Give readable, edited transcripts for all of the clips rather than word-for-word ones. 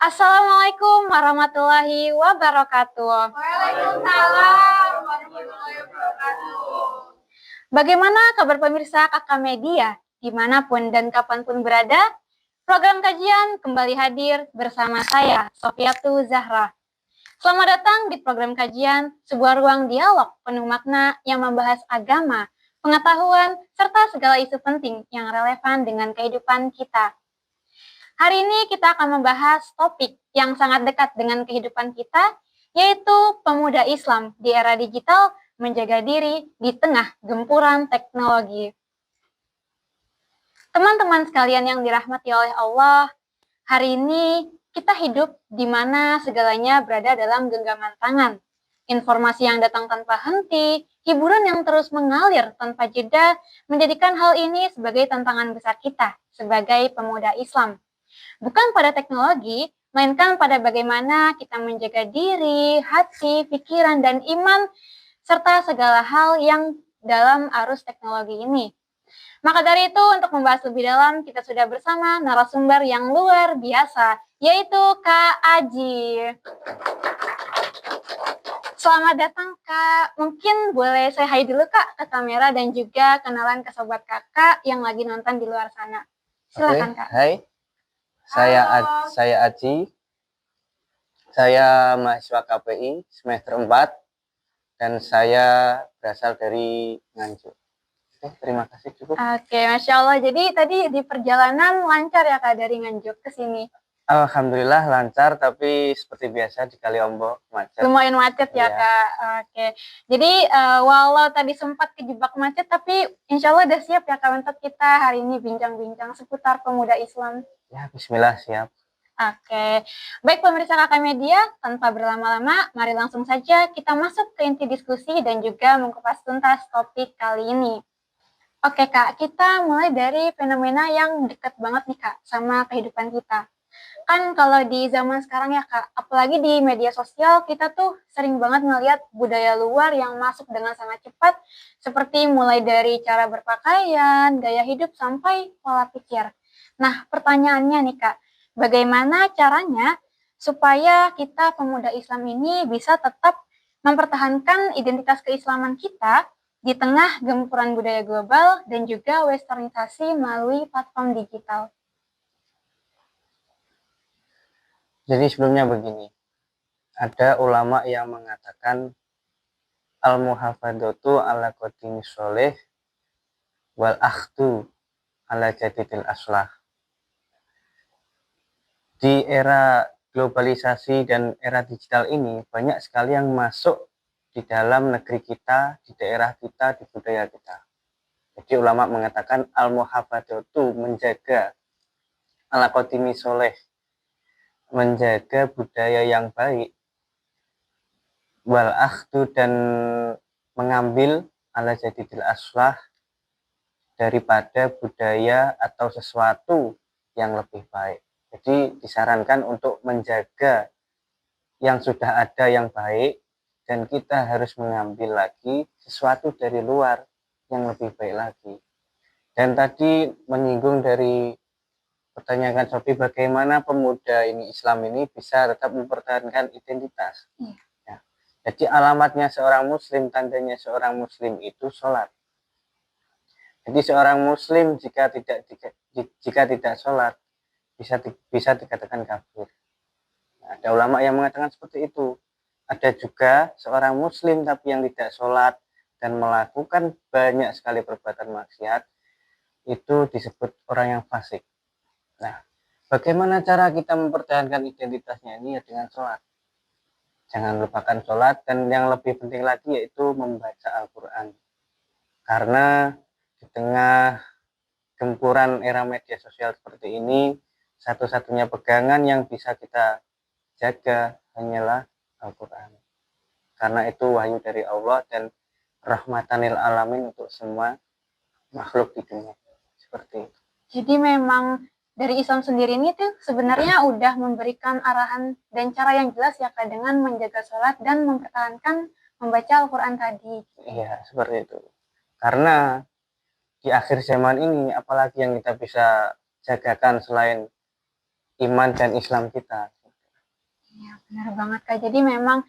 Assalamualaikum warahmatullahi wabarakatuh. Waalaikumsalam warahmatullahi wabarakatuh. Bagaimana kabar pemirsa Kakak Media? Dimanapun dan kapanpun berada, program kajian kembali hadir bersama saya, Sofiatu Zahra. Selamat datang di program kajian, sebuah ruang dialog penuh makna yang membahas agama, pengetahuan, serta segala isu penting yang relevan dengan kehidupan kita. Hari ini kita akan membahas topik yang sangat dekat dengan kehidupan kita, yaitu pemuda Islam di era digital menjaga diri di tengah gempuran teknologi. Teman-teman sekalian yang dirahmati oleh Allah, hari ini kita hidup di mana segalanya berada dalam genggaman tangan. Informasi yang datang tanpa henti, hiburan yang terus mengalir tanpa jeda, menjadikan hal ini sebagai tantangan besar kita sebagai pemuda Islam. Bukan pada teknologi, melainkan pada bagaimana kita menjaga diri, hati, pikiran, dan iman, serta segala hal yang dalam arus teknologi ini. Maka dari itu, untuk membahas lebih dalam, kita sudah bersama narasumber yang luar biasa, yaitu Kak Aji. Selamat datang, Kak. Mungkin boleh saya hai dulu, Kak, ke kamera dan juga kenalan ke sobat Kakak yang lagi nonton di luar sana. Silakan, Kak. Hai. Saya Aji, saya mahasiswa KPI semester 4 dan saya berasal dari Nganjuk. Terima kasih cukup. Oke, Masya Allah. Jadi tadi di perjalanan lancar ya Kak dari Nganjuk ke sini? Alhamdulillah lancar, tapi seperti biasa di Kaliombok macet. Lumayan macet ya, Iya. Kak. Oke. Jadi walau tadi sempat kejebak macet, tapi insya Allah udah siap ya Kak untuk kita hari ini bincang-bincang seputar pemuda Islam. Ya, bismillah, siap. Oke, baik pemirsa Kakak Media, tanpa berlama-lama, mari langsung saja kita masuk ke inti diskusi dan juga mengupas tuntas topik kali ini. Oke Kak, kita mulai dari fenomena yang dekat banget nih Kak sama kehidupan kita. Kan kalau di zaman sekarang ya Kak, apalagi di media sosial, kita tuh sering banget ngeliat budaya luar yang masuk dengan sangat cepat, seperti mulai dari cara berpakaian, gaya hidup, sampai pola pikir. Nah, pertanyaannya nih Kak, bagaimana caranya supaya kita pemuda Islam ini bisa tetap mempertahankan identitas keislaman kita di tengah gempuran budaya global dan juga westernisasi melalui platform digital? Jadi sebelumnya begini, ada ulama yang mengatakan al-muhafadzatu ala qadimi sholih wal akhdu ala jadidil aslah. Di era globalisasi dan era digital ini, banyak sekali yang masuk di dalam negeri kita, di daerah kita, di budaya kita. Jadi ulama mengatakan al-muhafadzatu, menjaga ala qadimi sholih, menjaga budaya yang baik, wal akhdu, dan mengambil ala jadidil aslah, daripada budaya atau sesuatu yang lebih baik. Jadi disarankan untuk menjaga yang sudah ada yang baik, dan kita harus mengambil lagi sesuatu dari luar yang lebih baik lagi. Dan tadi menyinggung dari pertanyaan Sofi, bagaimana pemuda ini Islam ini bisa tetap mempertahankan identitas. Ya. Jadi alamatnya seorang muslim, tandanya seorang muslim itu sholat. Jadi seorang muslim jika tidak sholat bisa dikatakan kafir. Nah, ada ulama yang mengatakan seperti itu. Ada juga seorang muslim tapi yang tidak sholat dan melakukan banyak sekali perbuatan maksiat, itu disebut orang yang fasik. Nah, bagaimana cara kita mempertahankan identitasnya ini? Ya dengan sholat. Jangan lupakan sholat, dan yang lebih penting lagi yaitu membaca Al-Quran. Karena di tengah gempuran era media sosial seperti ini, satu-satunya pegangan yang bisa kita jaga hanyalah Al-Quran. Karena itu wahyu dari Allah dan rahmatanil alamin untuk semua makhluk di dunia. Seperti itu. Jadi memang dari Islam sendiri ini tuh sebenarnya udah memberikan arahan dan cara yang jelas ya Kak, dengan menjaga sholat dan mempertahankan membaca Al-Quran tadi. Iya, seperti itu. Karena di akhir zaman ini, apalagi yang kita bisa jagakan selain iman dan Islam kita. Ya, benar banget Kak. Jadi memang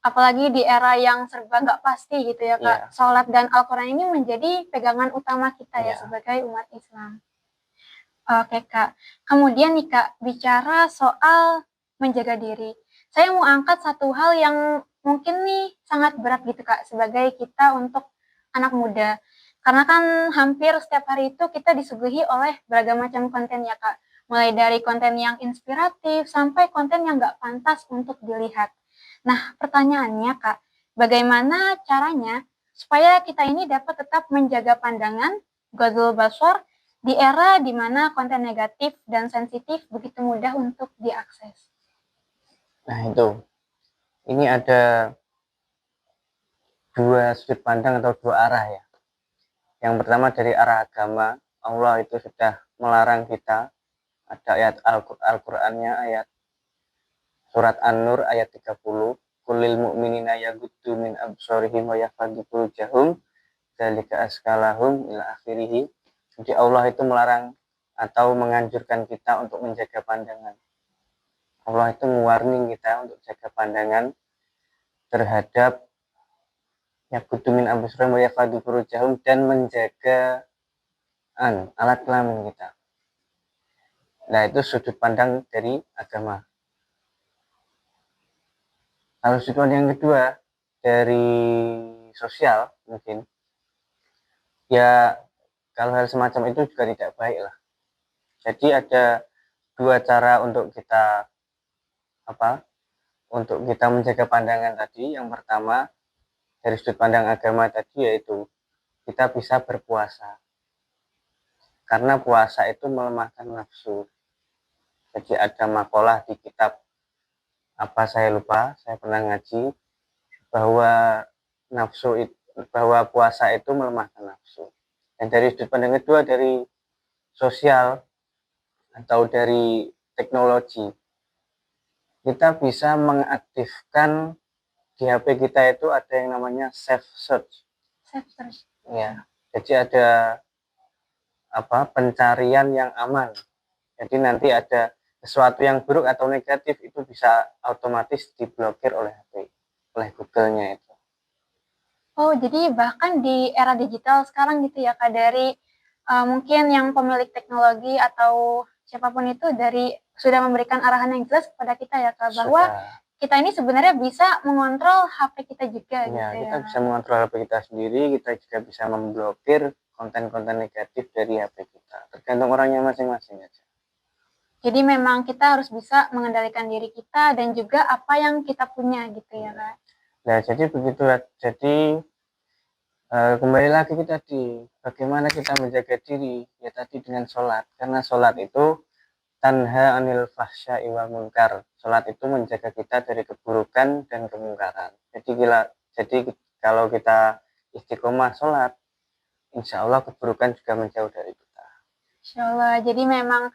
apalagi di era yang serba nggak pasti gitu ya Kak, Iya. sholat dan Al-Quran ini menjadi pegangan utama kita ya Iya. sebagai umat Islam. Oke Kak, kemudian nih Kak, bicara soal menjaga diri. Saya mau angkat satu hal yang mungkin nih sangat berat gitu Kak, sebagai kita untuk anak muda. Karena kan hampir setiap hari itu kita disuguhi oleh beragam macam konten ya Kak. Mulai dari konten yang inspiratif sampai konten yang nggak pantas untuk dilihat. Nah, pertanyaannya Kak, bagaimana caranya supaya kita ini dapat tetap menjaga pandangan, Ghadul Basar, di era di mana konten negatif dan sensitif begitu mudah untuk diakses? Nah itu, ini ada dua sudut pandang atau dua arah ya. Yang pertama dari arah agama, Allah itu sudah melarang kita, ada ayat Al-Qur'annya, ayat surat An-Nur ayat 30, kulil mu'minina yaghuddu min absarihim wa yahfadzu furujahum dzalika askalahum ila akhirih. Jadi Allah itu melarang atau menganjurkan kita untuk menjaga pandangan. Allah itu mewarning kita untuk jaga pandangan terhadap yaghuddu min absarihim wa yahfadzu furujahum dan menjaga alat kelamin kita. Nah itu sudut pandang dari agama. Kalau sudut pandang yang kedua dari sosial mungkin, ya kalau hal semacam itu juga tidak baik lah. Jadi ada dua cara untuk kita menjaga pandangan tadi. Yang pertama dari sudut pandang agama tadi yaitu kita bisa berpuasa. Karena puasa itu melemahkan nafsu. Jadi ada makalah di kitab saya lupa, saya pernah ngaji bahwa puasa itu melemahkan nafsu. Dan dari sudut pandang kedua dari sosial atau dari teknologi, kita bisa mengaktifkan di HP kita itu ada yang namanya safe search. Safe search. Ya, jadi ada pencarian yang aman. Jadi nanti ada sesuatu yang buruk atau negatif itu bisa otomatis diblokir oleh HP, oleh Google-nya itu. Oh, jadi bahkan di era digital sekarang gitu ya Kak, dari mungkin yang pemilik teknologi atau siapapun itu sudah memberikan arahan yang jelas kepada kita ya Kak, bahwa kita ini sebenarnya bisa mengontrol HP kita juga gitu ya. Kita bisa mengontrol HP kita sendiri, kita juga bisa memblokir konten-konten negatif dari HP kita. Tergantung orangnya masing-masing aja. Jadi memang kita harus bisa mengendalikan diri kita dan juga apa yang kita punya gitu ya Kak. Nah jadi begitu. Jadi kembali lagi ke tadi, bagaimana kita menjaga diri ya tadi dengan sholat. Karena sholat itu tanha anil fahsya'i wal munkar. Sholat itu menjaga kita dari keburukan dan kemungkaran. Jadi kalau kita istiqomah sholat, insya Allah keburukan juga menjauh dari kita. Insya Allah. Jadi memang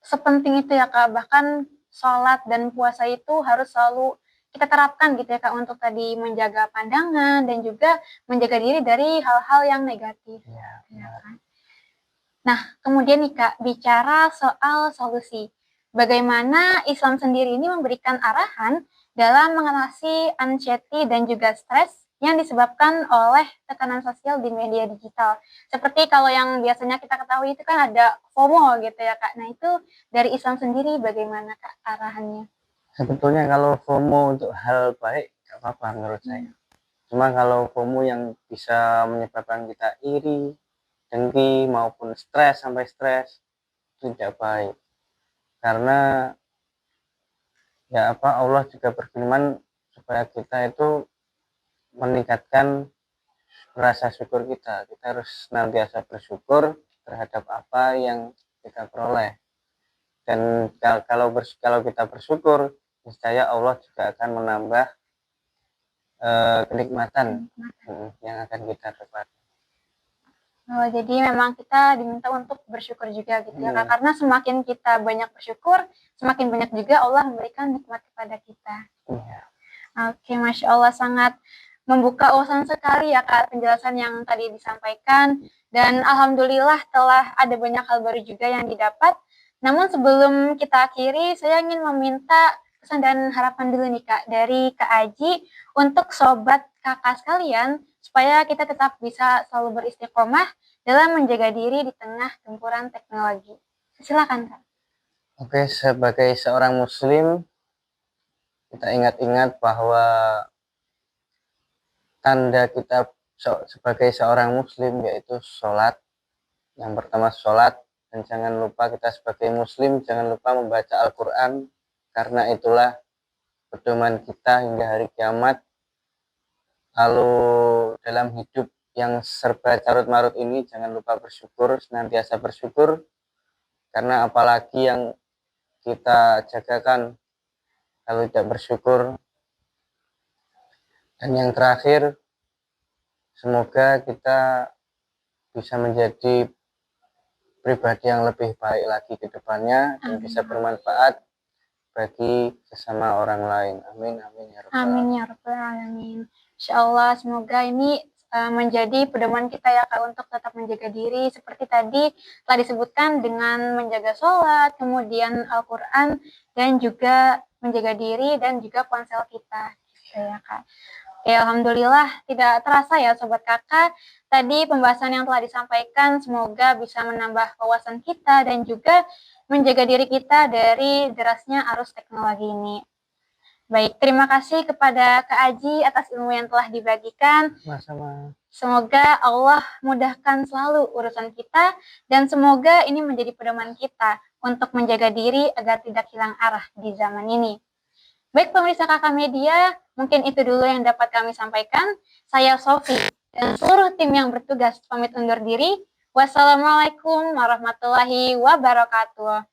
sepenting itu ya Kak, bahkan sholat dan puasa itu harus selalu kita terapkan gitu ya Kak, untuk tadi menjaga pandangan dan juga menjaga diri dari hal-hal yang negatif. Ya kan? Nah, kemudian nih Kak, bicara soal solusi. Bagaimana Islam sendiri ini memberikan arahan dalam mengatasi anxiety dan juga stres yang disebabkan oleh tekanan sosial di media digital. Seperti kalau yang biasanya kita ketahui itu kan ada FOMO gitu ya Kak. Nah itu dari Islam sendiri bagaimana Kak arahannya? Sebetulnya kalau FOMO untuk hal baik gak apa-apa menurut saya. Cuma kalau FOMO yang bisa menyebabkan kita iri, dengki maupun sampai stres itu tidak baik. Karena Allah juga berfirman supaya kita itu meningkatkan rasa syukur kita. Kita harus senantiasa bersyukur terhadap apa yang kita peroleh. Dan kalau kita bersyukur, niscaya Allah juga akan menambah kenikmatan yang akan kita dapat. Oh, jadi memang kita diminta untuk bersyukur juga gitu ya Kak. Karena semakin kita banyak bersyukur, semakin banyak juga Allah memberikan nikmat kepada kita. Oke, Masya Allah, sangat membuka wawasan sekali ya Kak penjelasan yang tadi disampaikan. Dan Alhamdulillah telah ada banyak hal baru juga yang didapat. Namun sebelum kita akhiri, saya ingin meminta pesan dan harapan dulu nih Kak, dari Kak Aji untuk sobat kakak sekalian, supaya kita tetap bisa selalu beristiqomah dalam menjaga diri di tengah gempuran teknologi. Silakan Kak. Oke, sebagai seorang muslim, kita ingat-ingat bahwa tanda kita sebagai seorang muslim yaitu sholat. Yang pertama sholat, dan jangan lupa kita sebagai muslim jangan lupa membaca Al-Quran, karena itulah pedoman kita hingga hari kiamat. Lalu dalam hidup yang serba carut-marut ini jangan lupa bersyukur, senantiasa bersyukur, karena apalagi yang kita jagakan kalau tidak bersyukur. Dan yang terakhir, semoga kita bisa menjadi pribadi yang lebih baik lagi ke depannya dan bisa bermanfaat bagi sesama orang lain. Amin, amin ya rabbal Amin alamin. ya rabbal alamin. Insyaallah semoga ini menjadi pedoman kita ya Kak untuk tetap menjaga diri seperti tadi telah disebutkan dengan menjaga sholat, kemudian Al-Quran, dan juga menjaga diri dan juga ponsel kita gitu ya Kak. Ya, alhamdulillah tidak terasa ya Sobat Kakak. Tadi pembahasan yang telah disampaikan semoga bisa menambah wawasan kita dan juga menjaga diri kita dari derasnya arus teknologi ini. Baik, terima kasih kepada Kak Aji atas ilmu yang telah dibagikan. Sama-sama. Semoga Allah mudahkan selalu urusan kita dan semoga ini menjadi pedoman kita untuk menjaga diri agar tidak hilang arah di zaman ini. Baik pemirsa Kakak Media, mungkin itu dulu yang dapat kami sampaikan. Saya Sofi dan seluruh tim yang bertugas pamit undur diri. Wassalamualaikum warahmatullahi wabarakatuh.